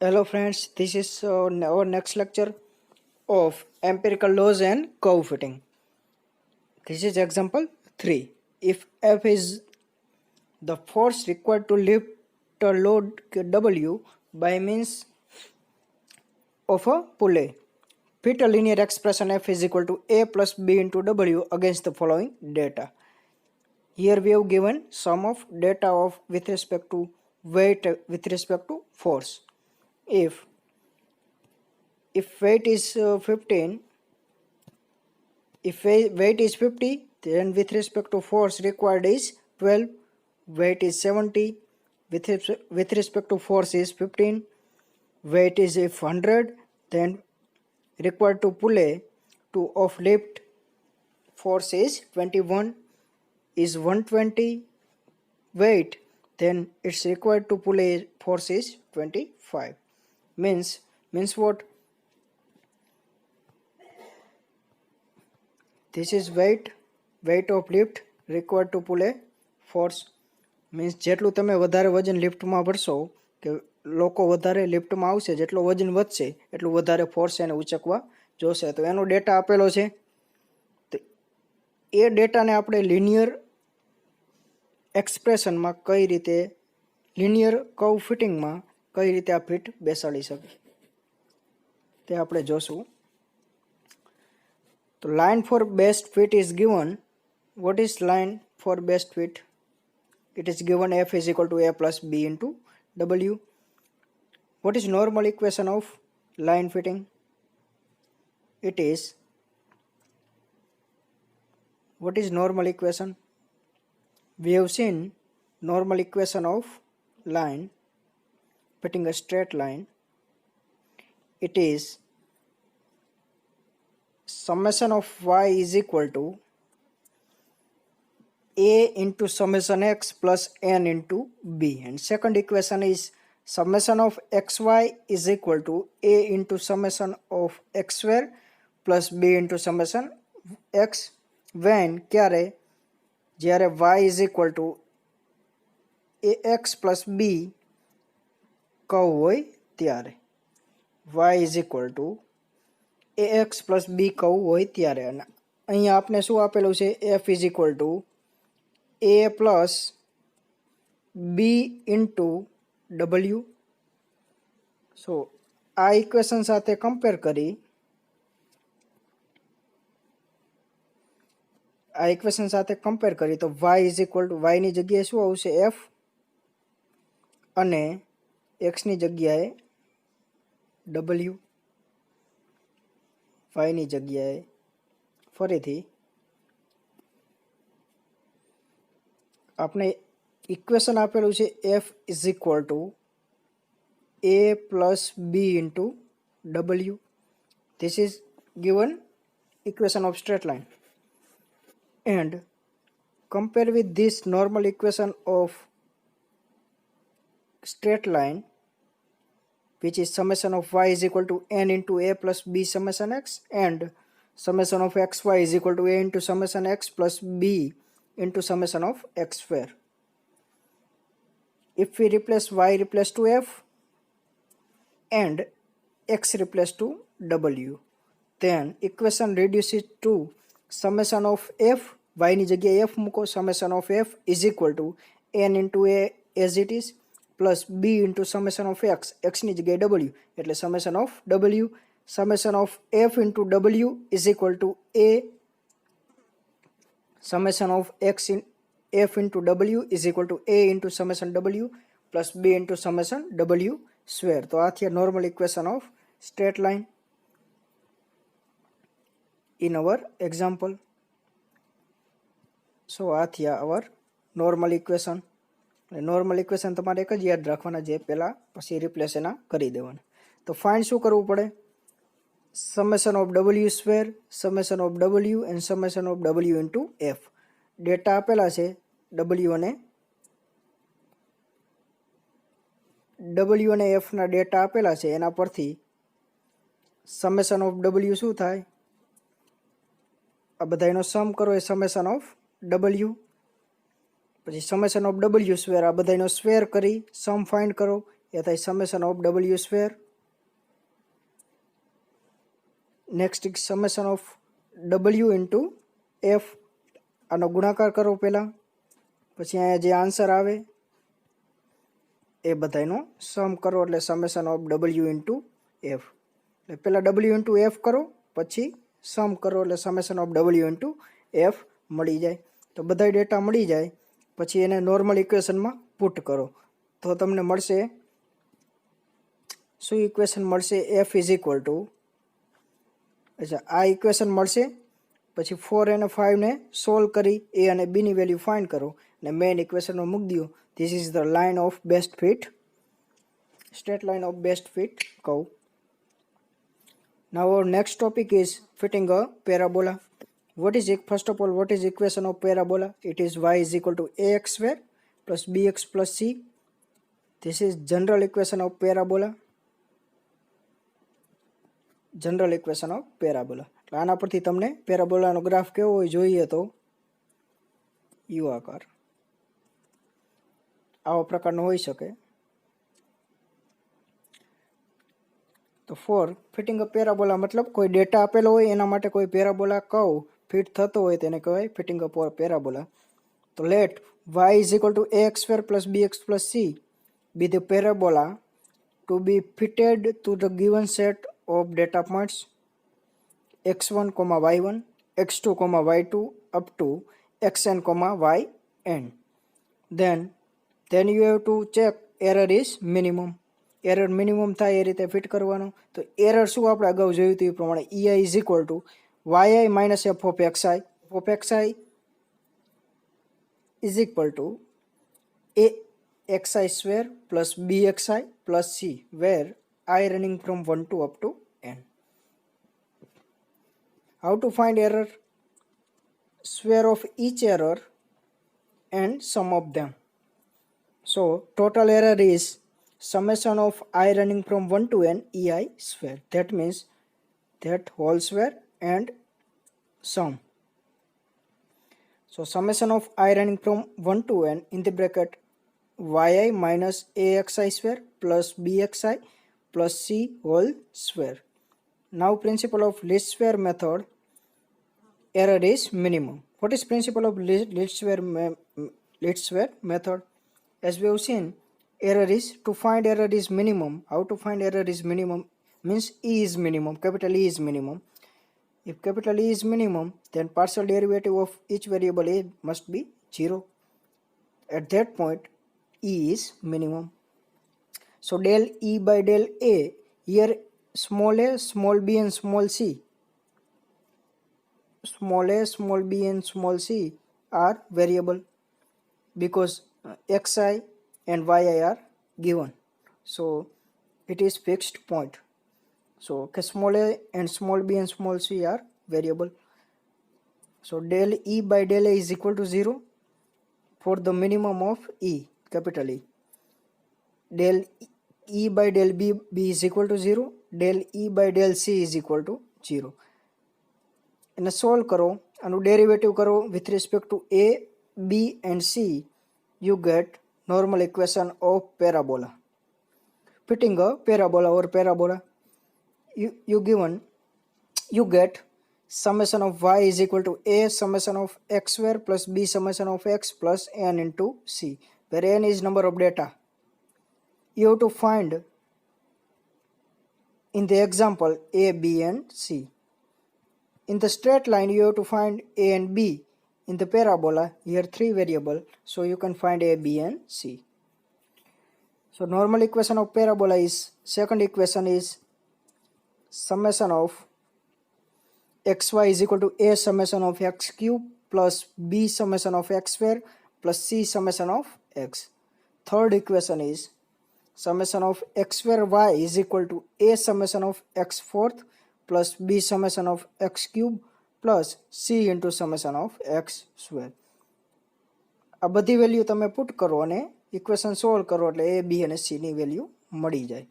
Hello friends, this is our next lecture of empirical laws and curve fitting. This is example 3. If F is the force required to lift a load W by means of a pulley, fit a linear expression F is equal to A plus B into W against the following data. Here we have given sum of data of with respect to weight with respect to force. If weight is 15, if weight is 50, then with respect to force required is 12. Weight is 70, with respect to force is 15. Weight is if 100, then required to pulley to of lift force is 21. Is 120 weight, then it's required to pulley force is 25. Means what? This is weight of lift required to pulley force. Means જેટલું તમે વધારે વજન લિફ્ટમાં ભરશો કે લોકો વધારે લિફ્ટમાં આવશે, જેટલું વજન વધશે એટલું વધારે ફોર્સ એને ઉચકવા જોશે. તો એનો ડેટા આપેલો છે. તો એ ડેટાને આપણે લિનિયર એક્સપ્રેશનમાં કઈ રીતે, લિનિયર કર્વ ફિટિંગમાં કઈ રીતે આ ફિટ બેસાડી શકે તે આપણે જોશું. તો line for best fit is given. What is line for best fit? It is given F is equal to A plus B into W. What is normal equation of line fitting? It is, what is normal equation? We have seen normal equation of line fitting a straight line. It is summation of y is equal to a into summation x plus n into b, and second equation is summation of xy is equal to a into summation of x square plus b into summation x, when જ્યારે y is equal to ax plus b curve હોય ત્યારે, y is equal to ax plus b curve હોય ત્યારે. અને અહીંયા આપણે શું આપેલું છે? f is equal to a plus b into w. સો આ ઇક્વેશન સાથે કમ્પેર કરી, તો y is equal to y ની જગ્યાએ શું આવશે? f, અને x ની જગ્યાએ w, y ની જગ્યાએ ફરીથી આપણે ઇક્વેશન આપેલું છે f is equal to a plus b into w. This is given equation of straight line, and compare with this normal equation of straight line, which is summation of y is equal to n into a plus b summation x, and summation of xy is equal to a into summation x plus b into summation of x square. If we replace y replace to f and x replace to w, then equation reduces to summation of f, y ની જગ્યાએ f મૂકો, summation of f is equal to n into a as it is plus b into summation of x, x ની જગ્યાએ w, એટલે summation of w, summation of f into w is equal to a, summation of x in f into w is equal to a into summation w plus b into summation w square. તો આ થયા normal equation of straight line in our example. So આ થયા our normal equation. Normal equation તમારે એક જ યાદ રાખવાના, જે પહેલાં પછી રિપ્લેસ એના કરી દેવાના. તો ફાઇન્ડ શું કરવું પડે? Summation of W square, summation of W and summation of W into F. Data આપેલા છે ડબલ્યુ અને એફના ડેટા આપેલા છે, એના પરથી સમેશન ઓફ ડબલ્યુ શું થાય? આ બધાનો સમ કરો એ સમેશન ઓફ ડબલ્યુ, પછી સમેશન ઓફ ડબલ્યુ સ્ક્વેર, આ બધાનો સ્ક્વેર કરી સમ ફાઇન્ડ કરો એ થાય summation of W square. Next is summation of W into F. આનો ગુણાકાર કરો પહેલાં, પછી અહીંયા જે આન્સર આવે એ બધાનો સમ કરો એટલે summation of W into F. એટલે પહેલાં ડબલ્યુ ઇન્ટુ એફ કરો, પછી સમ કરો એટલે summation of W into F મળી જાય. તો બધા ડેટા મળી જાય પછી એને નોર્મલ ઇક્વેશનમાં પુટ કરો તો તમને મળશે શું ઇક્વેશન મળશે? એફ ઇઝ ઇક્વલ ટુ, અચ્છા આ ઇક્વેશન મળશે. પછી 4 અને 5 ને સોલ્વ કરી એ અને બીની વેલ્યુ ફાઇન્ડ કરો અને મેઇન ઇક્વેશનમાં મૂકી દો. This is the line of best fit, straight line of best fit curve. Now our next topic is fitting a parabola. First of all, what is equation of parabola? It is y is equal to ax square plus bx plus c. This is general equation of parabola. General equation of parabola. આના પરથી તમને પેરાબોલાનો graph કેવો હોય જોઈએ તો you આકાર આવા પ્રકારનો હોઈ શકે. તો ફોર ફિટિંગ અ પેરાબોલા મતલબ કોઈ ડેટા આપેલો હોય એના માટે કોઈ પેરાબોલા કર્વ ફિટ થતો હોય તેને કહેવાય ફિટિંગ અ પેરાબોલા. તો late y is equal to ax square plus bx plus c be the parabola to be fitted to the given set of data points x1, y1, x2, y2 up to xn, yn. Then you have to check error is minimum. Error minimum થાય એ રીતે fit કરવાનો. તો error શું આપણે અગાઉ જોયું હતું એ પ્રમાણે EI is equal to YI minus f of x i. Of x i is equal to a x i square plus b x i plus c where I running from 1 to up to n. How to find error? Square of each error and sum of them. So total error is summation of I running from 1 to n EI square. That means that whole square and sum. So summation of I running from 1 to n in the bracket yi minus axi square plus bxi plus c whole square. Now principle of least square method, error is minimum. What is principle of least square method? As we have seen, error is to find error is minimum. How to find error is minimum? Means E is minimum, capital E is minimum. If capital E is minimum, then partial derivative of each variable A must be 0. At that point, E is minimum. So del E by del A, here small a, small b and small c. Small a, small b and small c are variable because xi and yi are given. So it is fixed point. So small a and small b and small c are variable. So del E by del A is equal to 0 for the minimum of E, capital E. Del E by del B is equal to 0. Del E by del C is equal to 0. એને solve કરો, આનું derivative કરો with respect to A, B and C, you get normal equation of parabola. Fitting a parabola or parabola, you get summation of y is equal to A summation of x square plus B summation of x plus n into C, where n is number of data. You have to find in the example A, B and C. In the straight line, you have to find A and B. In the parabola, here 3 variable, so you can find A, B and C. So normal equation of parabola is, second equation is summation of xy is equal to A summation of x cube plus B summation of x square plus C summation of x. Third equation is summation of x square y is equal to A summation of x fourth plus B summation of x cube plus C into summation of x square. આ બધી value તમે put કરો અને equation solve કરો એટલે A, B અને C ની value મળી જાય.